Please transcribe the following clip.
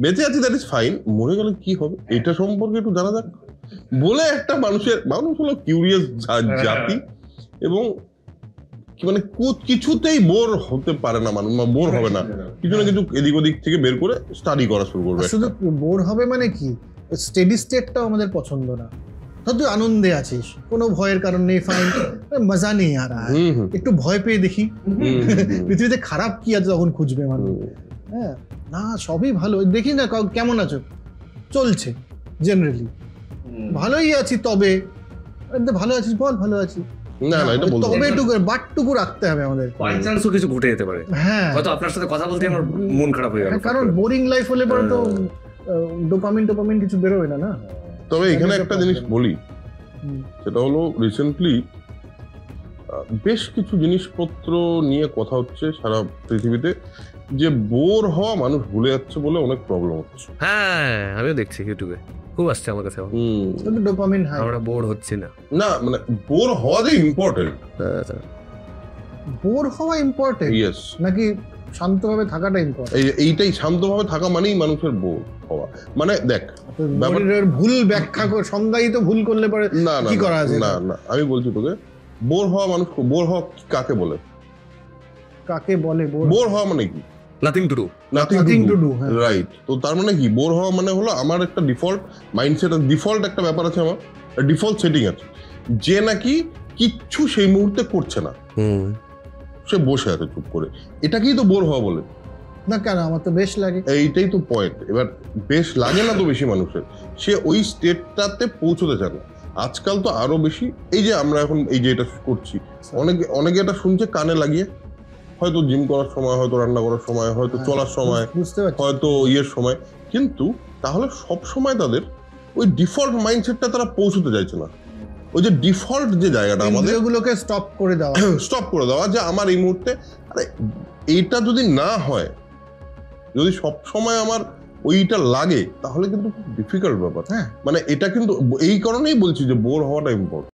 বেঁচে আছি that is fine, মরে গেলে কি হবে এটা সম্পর্কে একটু জানা যাক বলে একটা মানুষ হলো কিউরিয়াস জাতি, এবং মানে কিছুতেই বোর হতে পারে না মানুষ, বোর হবে না, কিছু না কিছু এদিক ওদিক থেকে বের করে স্টাডি করা শুরু করবে। শুধু বোর হবে মানে কি, স্টেডি স্টেটটাও আমাদের পছন্দ না। ধর তুই আনন্দে আছিস, কোনো ভয়ের কারণ নেই, ফাইন, মজা নেই আর একটু ভয় পেয়ে দেখি পৃথিবীতে খারাপ কি আছে তখন খুঁজবে মানুষ। হ্যাঁ না, সবই ভালো, দেখি না কেমন আছো, চলছে জেনারেলি, ভালোই আছি, তবে ভালো আছিস বল, ভালো আছি না না, এটা বলতে তবে বাটটুকু রাখতে হবে আমাদের, বাই চান্সও কিছু ঘটে যেতে পারে। হ্যাঁ, হয়তো আপনার সাথে কথা বলতে আমার মন খারাপ হয়ে গেল, কারণ বোরিং লাইফ হলে পরে তো ডোপামিন কিছু বেরোবে না। তবে এখানে একটা জিনিস বলি, সেটা হলো রিসেন্টলি বেশ কিছু জিনিসপত্র নিয়ে কথা হচ্ছে সারা পৃথিবীতে, যে বোর হওয়া মানুষ ভুলে যাচ্ছে বলে অনেক প্রবলেম হচ্ছে। হ্যাঁ আমিও দেখছি ইউটিউবে খুব আসছে আমার কাছে, ডোপামিন হাই, আমরা বোর হচ্ছি না। না মানে বোর হওয়া যে ইম্পর্টেন্ট, বোর হওয়া ইম্পর্টেন্ট ইয়েস, নাকি শান্তভাবে থাকাটা ইম্পর্টেন্ট? এইটাই শান্তভাবে থাকা মানেই মানুষের বোর হওয়া। মানে দেখ, ভুল ব্যাখ্যা সংজ্ঞায়িত ভুল করলে পরে কি করা আছে? না না, আমি বলছি তোকে, বোর হওয়া মানুষ, বোর হওয়া কাকে বলে? কাকে বলে বোর হওয়া মানে কি? Nothing to do, nothing to do, right. তো তার মানে কি, বোর হওয়া মানে হলো আমার একটা ডিফল্ট মাইন্ডসেট, ডিফল্ট একটা ব্যাপার আছে, আমার ডিফল্ট সেটিং আছে, যে নাকি কিচ্ছু সেই মুহূর্তে করছে না, সে বসে আছে চুপ করে, এটাকেই তো বোর হওয়া বলে। না কেন, আমার তো বেশ লাগে। এইটাই তো পয়েন্ট। এবার বেশ লাগে না তো বেশি মানুষের, সে ওই স্টেটটাতে পৌঁছতে চায় না। আজকাল তো আরো বেশি, এই যে আমরা এখন এই যে এটা করছি, অনেকে এটা শুনছে কানে লাগিয়ে, হয়তো জিম করার সময়, হয়তো রান্না করার সময়, হয়তো চলার সময়, হয়তো ইয়ের সময়, কিন্তু তাহলে সব সময় তাদের ওই ডিফল্ট মাইন্ডসেটটা তারা পৌঁছতে চাইছে না। ওই যে ডিফল্ট যে জায়গাটা আমাদের, ওগুলোকে স্টপ করে দেওয়া, যে আমার এই মুহূর্তে, আরে এইটা যদি না হয়, যদি সব সময় আমার ওইটা লাগে, তাহলে কিন্তু খুব ডিফিকাল্ট ব্যাপার। হ্যাঁ, মানে এটা কিন্তু এই কারণেই বলছি যে বোর হওয়াটা ইম্পর্টেন্ট।